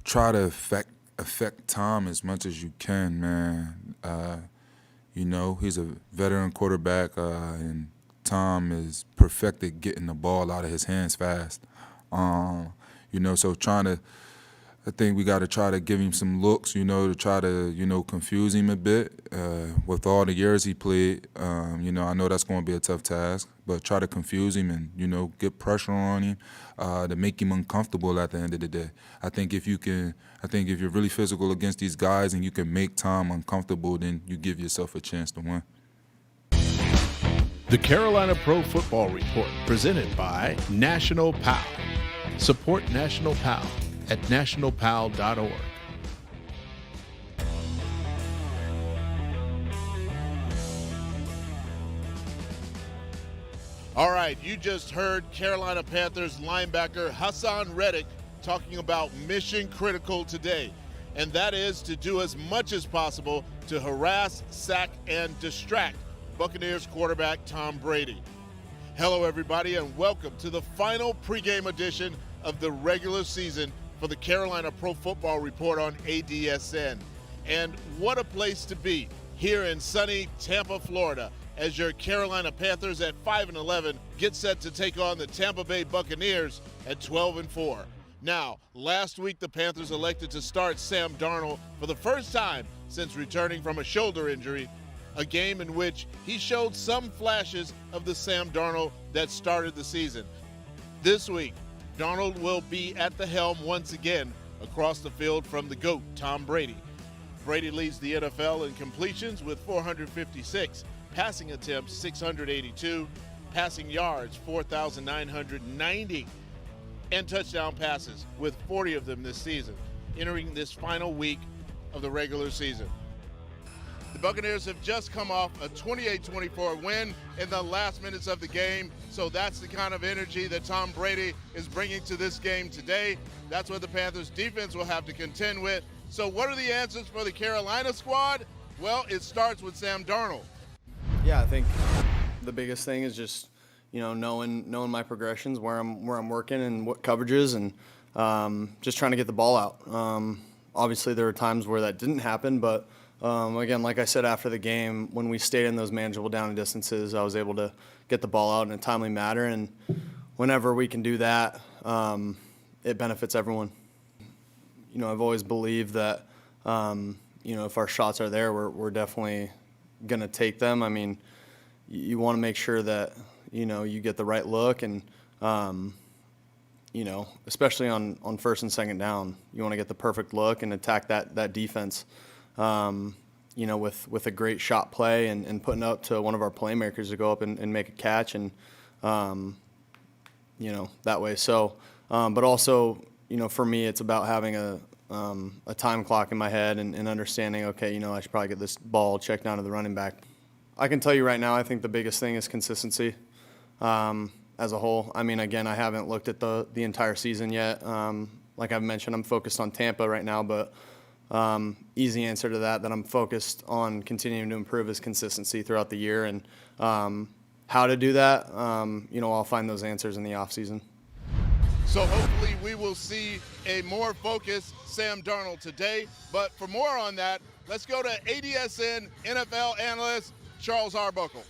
try to affect Tom as much as you can, man. He's a veteran quarterback, and Tom is perfected getting the ball out of his hands fast. So I think we got to try to give him some looks, to try to, confuse him a bit. With all the years he played, I know that's going to be a tough task, but try to confuse him and, get pressure on him to make him uncomfortable at the end of the day. I think if you're really physical against these guys and you can make Tom uncomfortable, then you give yourself a chance to win. The Carolina Pro Football Report, presented by National PAL. Support National PAL at nationalpal.org. All right, you just heard Carolina Panthers linebacker Hassan Reddick talking about mission critical today, and that is to do as much as possible to harass, sack, and distract Buccaneers quarterback Tom Brady. Hello, everybody, and welcome to the final pregame edition of the regular season for the Carolina Pro Football Report on ADSN. And what a place to be here in sunny Tampa, Florida, as your Carolina Panthers at 5-11 get set to take on the Tampa Bay Buccaneers at 12-4. Now, last week the Panthers elected to start Sam Darnold for the first time since returning from a shoulder injury, a game in which he showed some flashes of the Sam Darnold that started the season. This week, Darnold will be at the helm once again across the field from the GOAT, Tom Brady. Brady leads the NFL in completions with 456, passing attempts 682, passing yards 4,990, and touchdown passes with 40 of them this season, entering this final week of the regular season. The Buccaneers have just come off a 28-24 win in the last minutes of the game, so that's the kind of energy that Tom Brady is bringing to this game today. That's what the Panthers defense will have to contend with. So what are the answers for the Carolina squad? Well, it starts with Sam Darnold. Yeah, I think the biggest thing is just, knowing my progressions, where I'm working and what coverages, and just trying to get the ball out. Obviously, there were times where that didn't happen, but again, like I said after the game, when we stayed in those manageable down and distances, I was able to get the ball out in a timely manner, and whenever we can do that, it benefits everyone. I've always believed that, if our shots are there, we're definitely going to take them. I mean, you want to make sure that, you get the right look, and, especially on first and second down, you want to get the perfect look and attack that defense. With a great shot play and putting up to one of our playmakers to go up and make a catch, and, that way. So, but also, for me, it's about having a time clock in my head and understanding, okay, I should probably get this ball checked down to the running back. I can tell you right now, I think the biggest thing is consistency as a whole. I mean, again, I haven't looked at the entire season yet. Like I've mentioned, I'm focused on Tampa right now, but easy answer to that I'm focused on continuing to improve is consistency throughout the year, and how to do that, I'll find those answers in the offseason. So hopefully we will see a more focused Sam Darnold today. But for more on that, let's go to ADSN NFL analyst Charles Arbuckle.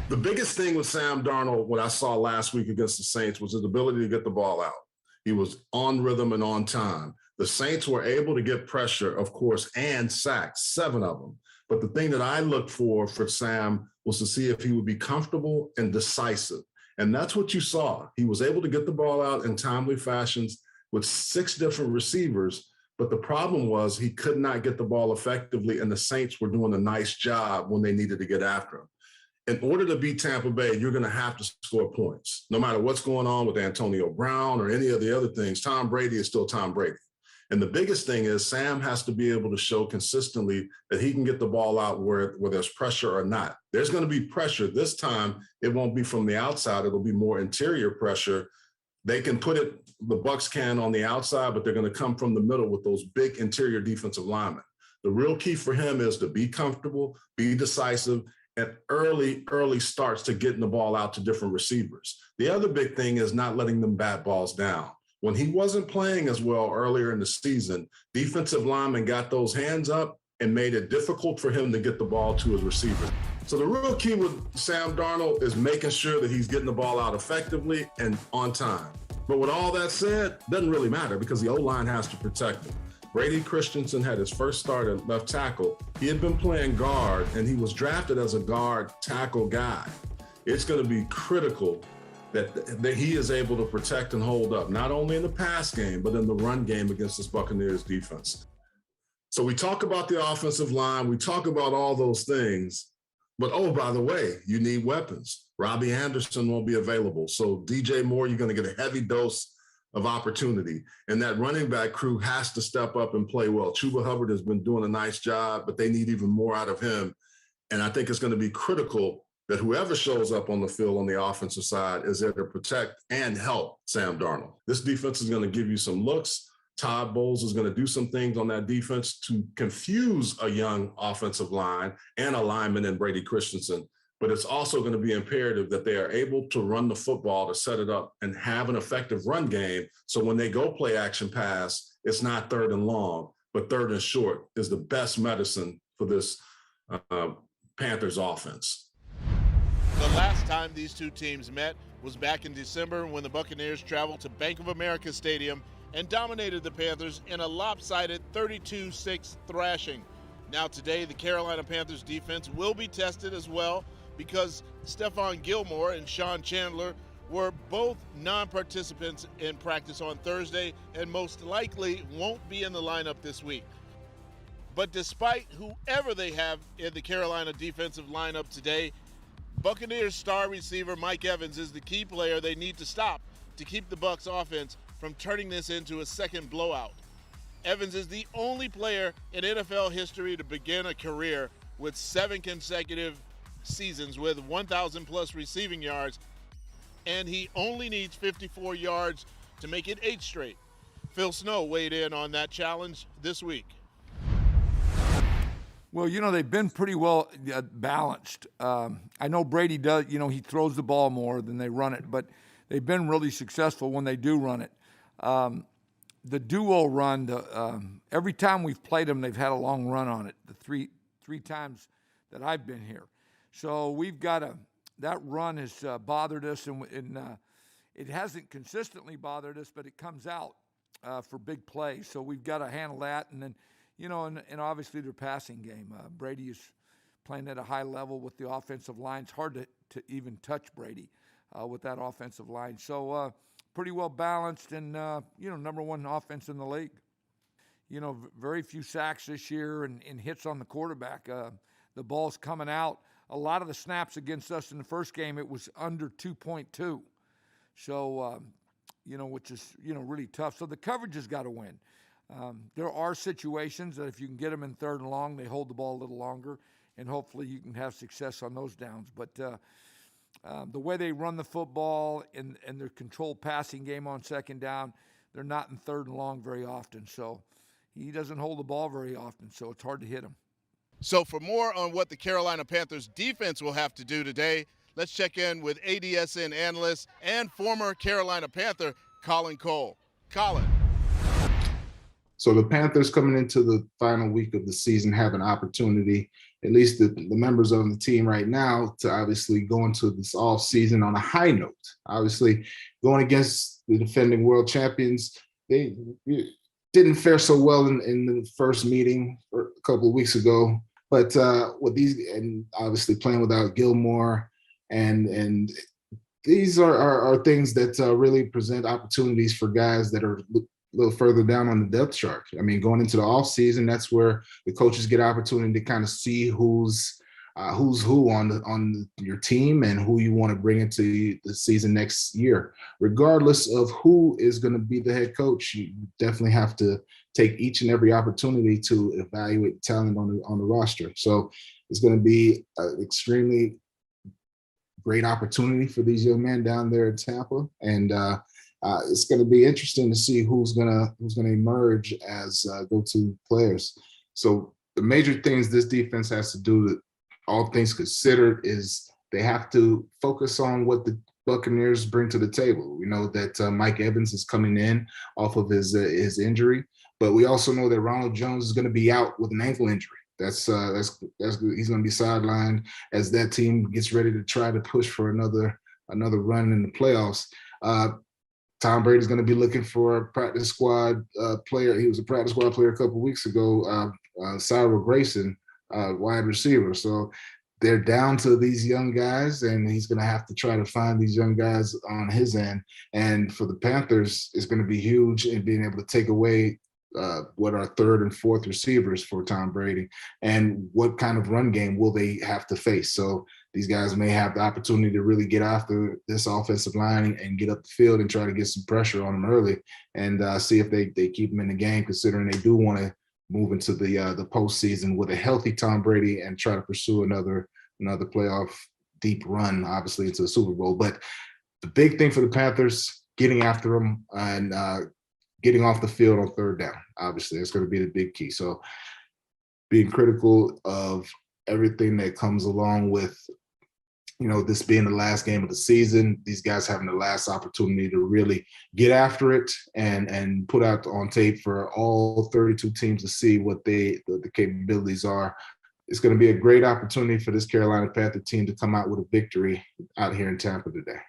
The biggest thing with Sam Darnold, what I saw last week against the Saints, was his ability to get the ball out. He was on rhythm and on time. The Saints were able to get pressure, of course, and sacks, 7 of them. But the thing that I looked for Sam was to see if he would be comfortable and decisive. And that's what you saw. He was able to get the ball out in timely fashions with 6 different receivers. But the problem was he could not get the ball effectively, and the Saints were doing a nice job when they needed to get after him. In order to beat Tampa Bay, you're going to have to score points. No matter what's going on with Antonio Brown or any of the other things, Tom Brady is still Tom Brady. And the biggest thing is Sam has to be able to show consistently that he can get the ball out where there's pressure or not. There's going to be pressure. This time, it won't be from the outside. It'll be more interior pressure. They can put it, the Bucs can, on the outside, but they're going to come from the middle with those big interior defensive linemen. The real key for him is to be comfortable, be decisive, and early starts to getting the ball out to different receivers. The other big thing is not letting them bat balls down. When he wasn't playing as well earlier in the season, defensive linemen got those hands up and made it difficult for him to get the ball to his receiver. So the real key with Sam Darnold is making sure that he's getting the ball out effectively and on time. But with all that said, doesn't really matter because the O-line has to protect him. Brady Christensen had his first start at left tackle. He had been playing guard, and he was drafted as a guard tackle guy. It's going to be critical that he is able to protect and hold up, not only in the pass game, but in the run game against this Buccaneers defense. So we talk about the offensive line, we talk about all those things, but oh, by the way, you need weapons. Robbie Anderson won't be available. So DJ Moore, you're going to get a heavy dose of opportunity. And that running back crew has to step up and play well. Chuba Hubbard has been doing a nice job, but they need even more out of him. And I think it's going to be critical that whoever shows up on the field on the offensive side is there to protect and help Sam Darnold. This defense is going to give you some looks. Todd Bowles is going to do some things on that defense to confuse a young offensive line and a lineman in Brady Christensen. But it's also going to be imperative that they are able to run the football to set it up and have an effective run game. So when they go play action pass, it's not third and long, but third and short is the best medicine for this Panthers offense. The last time these two teams met was back in December when the Buccaneers traveled to Bank of America Stadium and dominated the Panthers in a lopsided 32-6 thrashing. Now today, the Carolina Panthers defense will be tested as well because Stephon Gilmore and Sean Chandler were both non-participants in practice on Thursday and most likely won't be in the lineup this week. But despite whoever they have in the Carolina defensive lineup today, Buccaneers star receiver Mike Evans is the key player they need to stop to keep the Bucs offense from turning this into a second blowout. Evans is the only player in NFL history to begin a career with 7 consecutive seasons with 1,000-plus receiving yards, and he only needs 54 yards to make it 8 straight. Phil Snow weighed in on that challenge this week. Well, they've been pretty well balanced. I know Brady does, he throws the ball more than they run it, but they've been really successful when they do run it. The duo run, every time we've played them, they've had a long run on it, the three times that I've been here. So we've got that run has bothered us, and it hasn't consistently bothered us, but it comes out for big plays. So we've got to handle that, and then, and obviously their passing game. Brady is playing at a high level with the offensive line. It's hard to even touch Brady with that offensive line. So pretty well balanced and, number one offense in the league. Very few sacks this year and hits on the quarterback. The ball's coming out. A lot of the snaps against us in the first game, it was under 2.2. So, which is, really tough. So the coverage has got to win. There are situations that if you can get them in third and long, they hold the ball a little longer, and hopefully you can have success on those downs. But the way they run the football and their controlled passing game on second down, they're not in third and long very often. So he doesn't hold the ball very often, so it's hard to hit him. So for more on what the Carolina Panthers defense will have to do today, let's check in with ADSN analyst and former Carolina Panther, Colin Cole. Colin. So the Panthers coming into the final week of the season have an opportunity, at least the members of the team right now, to obviously go into this off season on a high note. Obviously, going against the defending world champions, they didn't fare so well in the first meeting a couple of weeks ago. But with these, and obviously playing without Gilmore, and these are things that really present opportunities for guys that are a little further down on the depth chart. I mean, going into the offseason, that's where the coaches get opportunity to kind of see who's who on your team and who you want to bring into the season next year. Regardless of who is going to be the head coach, you definitely have to take each and every opportunity to evaluate talent on the roster. So it's going to be an extremely great opportunity for these young men down there in Tampa, and it's going to be interesting to see who's going to emerge as go-to players. So the major things this defense has to do, all things considered, is they have to focus on what Buccaneers bring to the table. We know that Mike Evans is coming in off of his injury, but we also know that Ronald Jones is going to be out with an ankle injury. That's he's going to be sidelined as that team gets ready to try to push for another run in the playoffs. Tom Brady's going to be looking for a practice squad player. He was a practice squad player a couple of weeks ago, Cyril Grayson, wide receiver. So they're down to these young guys, and he's going to have to try to find these young guys on his end. And for the Panthers, it's going to be huge in being able to take away what are third and fourth receivers for Tom Brady, and what kind of run game will they have to face. So these guys may have the opportunity to really get after this offensive line and get up the field and try to get some pressure on them early, and see if they keep them in the game, considering they do want to move into the postseason with a healthy Tom Brady and try to pursue another playoff deep run, obviously into the Super Bowl. But the big thing for the Panthers, getting after them and getting off the field on third down. Obviously, it's going to be the big key. So being critical of everything that comes along with, this being the last game of the season, these guys having the last opportunity to really get after it and put out on tape for all 32 teams to see what the capabilities are. It's going to be a great opportunity for this Carolina Panther team to come out with a victory out here in Tampa today.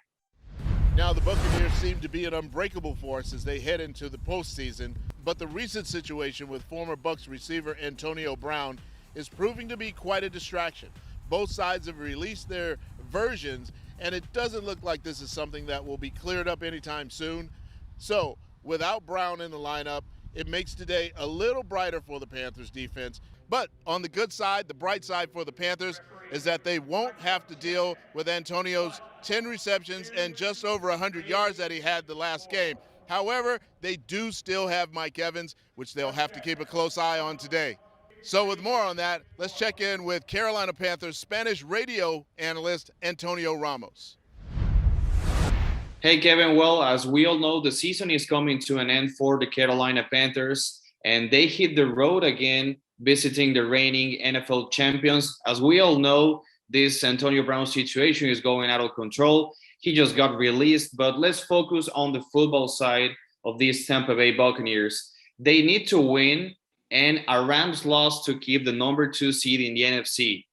Now, the Buccaneers seem to be an unbreakable force as they head into the postseason, but the recent situation with former Bucs receiver Antonio Brown is proving to be quite a distraction. Both sides have released their versions, and it doesn't look like this is something that will be cleared up anytime soon. So, without Brown in the lineup, it makes today a little brighter for the Panthers defense. But on the good side, the bright side for the Panthers is that they won't have to deal with Antonio's 10 receptions and just over 100 yards that he had the last game. However, they do still have Mike Evans, which they'll have to keep a close eye on today. So with more on that, let's check in with Carolina Panthers Spanish radio analyst Antonio Ramos. Hey, Kevin. Well, as we all know, the season is coming to an end for the Carolina Panthers, and they hit the road again, visiting the reigning NFL champions. As we all know, this Antonio Brown situation is going out of control. He just got released, but let's focus on the football side of these Tampa Bay Buccaneers. They need to win, and a Rams loss to keep the number 2 seed in the NFC.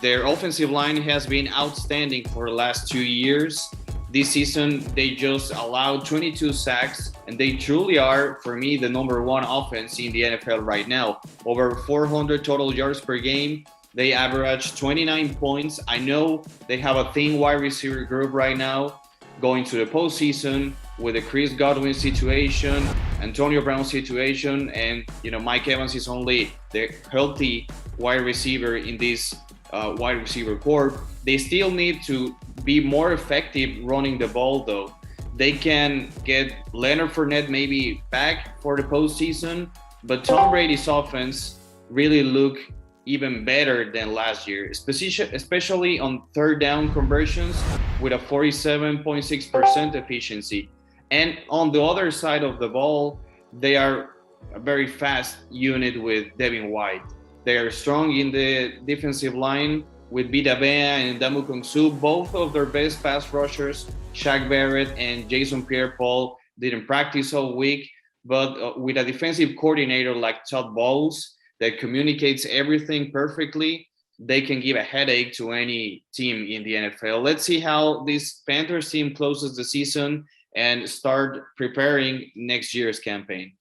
Their offensive line has been outstanding for the last 2 years. This season, they just allowed 22 sacks, and they truly are, for me, the number 1 offense in the NFL right now. Over 400 total yards per game. They average 29 points. I know they have a thin wide receiver group right now going to the postseason with the Chris Godwin situation, Antonio Brown situation, and Mike Evans is only the healthy wide receiver in this wide receiver corps. They still need to be more effective running the ball, though. They can get Leonard Fournette maybe back for the postseason, but Tom Brady's offense really look even better than last year, especially on third down conversions with a 47.6% efficiency. And on the other side of the ball, they are a very fast unit with Devin White. They are strong in the defensive line with Vita Vea and Ndamukong Suh, both of their best pass rushers. Shaq Barrett and Jason Pierre-Paul didn't practice all week, but with a defensive coordinator like Todd Bowles that communicates everything perfectly, they can give a headache to any team in the NFL. Let's see how this Panthers team closes the season and start preparing next year's campaign.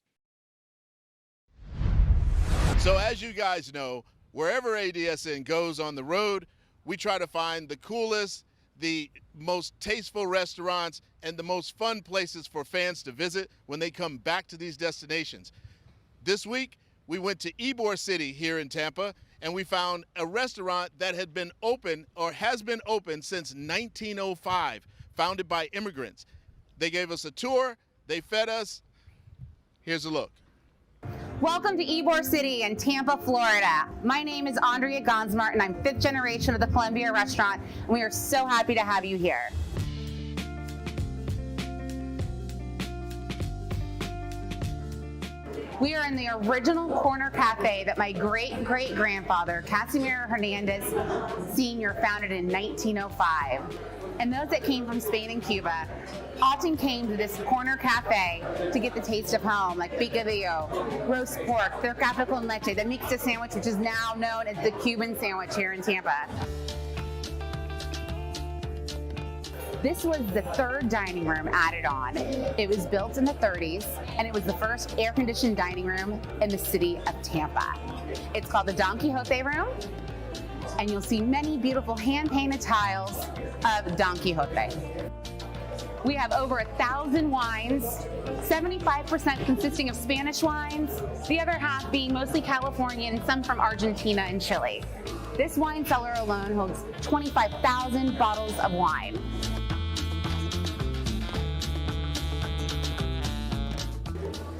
So as you guys know, wherever ADSN goes on the road, we try to find the coolest, the most tasteful restaurants, and the most fun places for fans to visit when they come back to these destinations. This week, we went to Ybor City here in Tampa, and we found a restaurant that had been open or has been open since 1905, founded by immigrants. They gave us a tour, they fed us. Here's a look. Welcome to Ybor City in Tampa, Florida. My name is Andrea Gonsmart, and I'm 5th generation of the Columbia restaurant, and we are so happy to have you here. We are in the original corner cafe that my great-great-grandfather, Casimiro Hernandez Sr., founded in 1905. And those that came from Spain and Cuba often came to this corner cafe to get the taste of home, like picadillo, roast pork, their cafe con leche, the mixta sandwich, which is now known as the Cuban sandwich here in Tampa. This was the third dining room added on. It was built in the 30s, and it was the first air-conditioned dining room in the city of Tampa. It's called the Don Quixote Room, and you'll see many beautiful hand-painted tiles of Don Quixote. We have over 1,000 wines, 75% consisting of Spanish wines, the other half being mostly Californian, some from Argentina and Chile. This wine cellar alone holds 25,000 bottles of wine.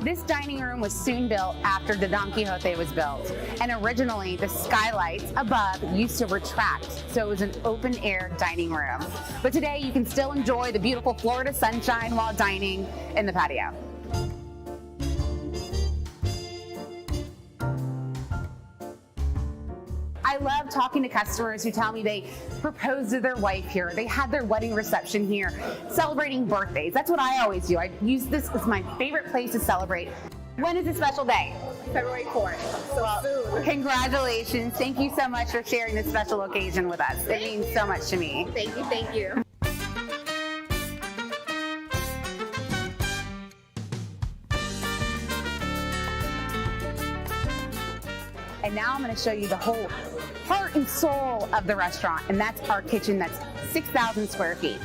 This dining room was soon built after the Don Quixote was built, and originally the skylights above used to retract, so it was an open-air dining room. But today you can still enjoy the beautiful Florida sunshine while dining in the patio. I love talking to customers who tell me they proposed to their wife here, they had their wedding reception here, celebrating birthdays. That's what I always do. I use this as my favorite place to celebrate. When is a special day? February 4th. So soon. Congratulations. Thank you so much for sharing this special occasion with us. It means so much to me. Thank you, thank you. And now I'm going to show you the whole heart and soul of the restaurant, and that's our kitchen that's 6,000 square feet.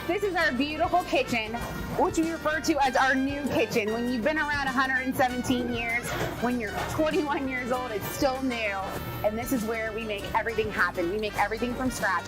This is our beautiful kitchen, which we refer to as our new kitchen. When you've been around 117 years, when you're 21 years old, it's still new. And this is where we make everything happen. We make everything from scratch.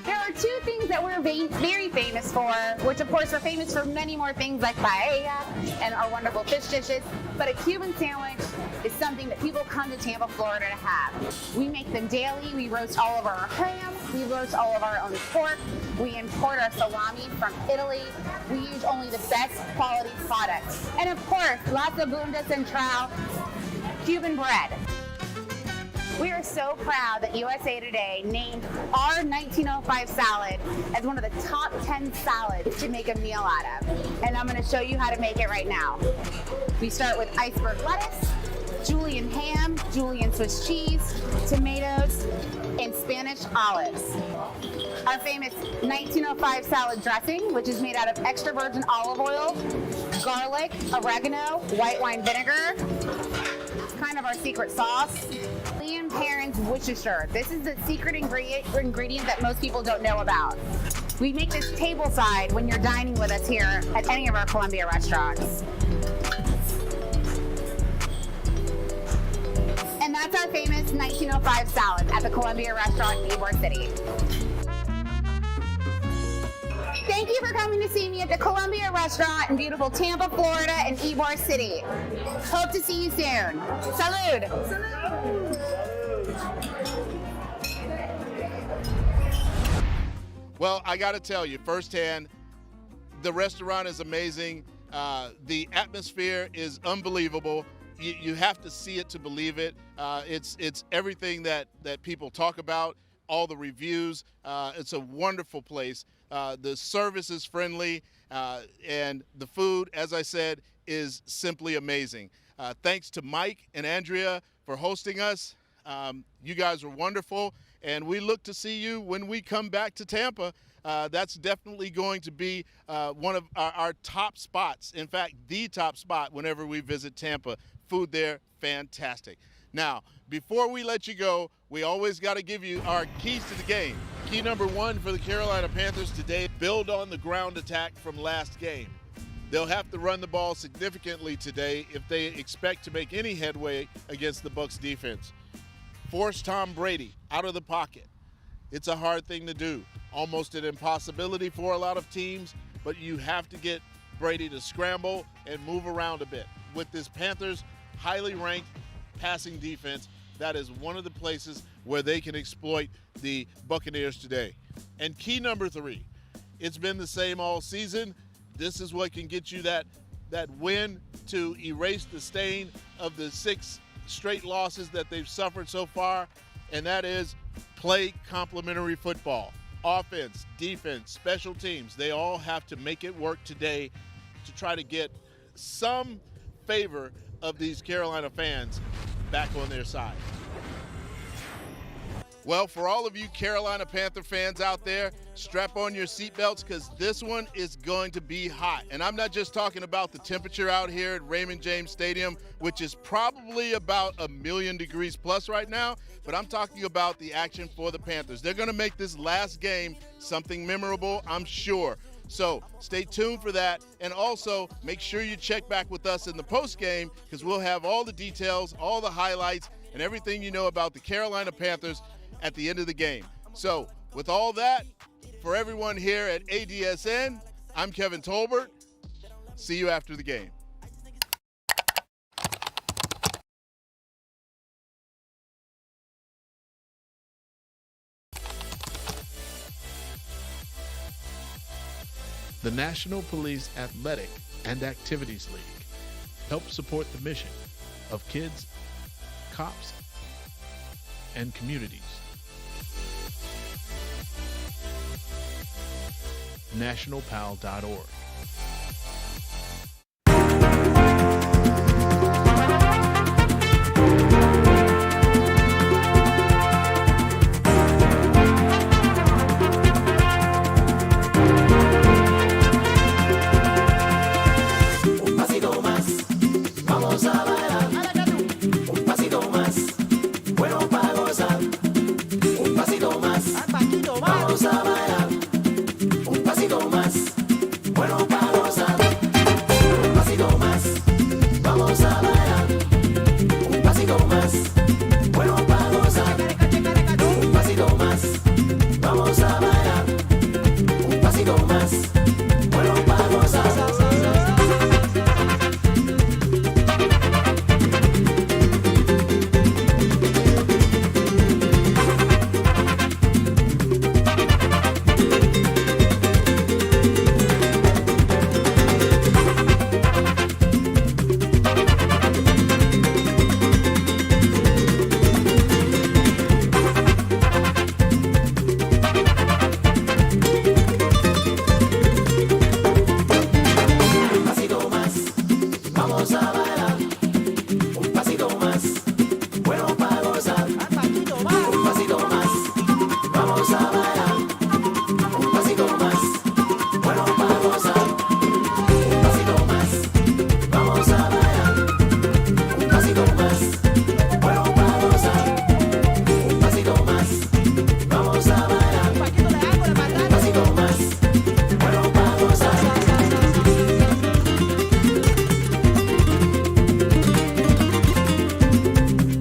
There are two things that we're very famous for, which of course we're famous for many more things like paella and our wonderful fish dishes, but a Cuban sandwich is something that people come to Tampa, Florida to have. We make them daily. We roast all of our ham. We roast all of our own pork. We import our salami from Italy. We use only the best quality products. And of course, lots of bunda central Cuban bread. We are so proud that USA Today named our 1905 salad as one of the top 10 salads to make a meal out of. And I'm going to show you how to make it right now. We start with iceberg lettuce, Julienne ham, Julienne Swiss cheese, tomatoes, and Spanish olives. Our famous 1905 salad dressing, which is made out of extra virgin olive oil, garlic, oregano, white wine vinegar. It's kind of our secret sauce. Liam Perrin's Worcestershire. This is the secret ingredient that most people don't know about. We make this tableside when you're dining with us here at any of our Columbia restaurants. And that's our famous 1905 salad at the Columbia restaurant in Ybor City. Thank you for coming to see me at the Columbia restaurant in beautiful Tampa, Florida and Ybor City. Hope to see you soon. Salud. Salud. Well, I got to tell you firsthand, the restaurant is amazing. The atmosphere is unbelievable. You have to see it to believe it. It's everything that people talk about, all the reviews. It's a wonderful place. The service is friendly, and the food, as I said, is simply amazing. Thanks to Mike and Andrea for hosting us. You guys were wonderful, and we look to see you when we come back to Tampa. That's definitely going to be one of our top spots. In fact, the top spot whenever we visit Tampa. Food there, fantastic. Now, before we let you go, we always got to give you our keys to the game. Key number one for the Carolina Panthers today, build on the ground attack from last game. They'll have to run the ball significantly today if they expect to make any headway against the Bucs defense. Force Tom Brady out of the pocket. It's a hard thing to do, almost an impossibility for a lot of teams, but you have to get Brady to scramble and move around a bit. With this Panthers highly ranked passing defense, that is one of the places where they can exploit the Buccaneers today. And key number three, it's been the same all season. This is what can get you that win to erase the stain of the 6 straight losses that they've suffered so far, and that is play complementary football. Offense, defense, special teams, they all have to make it work today to try to get some favor of these Carolina fans back on their side. Well, for all of you Carolina Panther fans out there, strap on your seatbelts because this one is going to be hot. And I'm not just talking about the temperature out here at Raymond James Stadium, which is probably about 1,000,000 degrees plus right now, but I'm talking about the action for the Panthers. They're going to make this last game something memorable, I'm sure. So stay tuned for that, and also make sure you check back with us in the post game because we'll have all the details, all the highlights, and everything you know about the Carolina Panthers at the end of the game. So with all that, for everyone here at ADSN, I'm Kevin Tolbert. See you after the game. The National Police Athletic and Activities League helps support the mission of kids, cops, and communities. nationalpal.org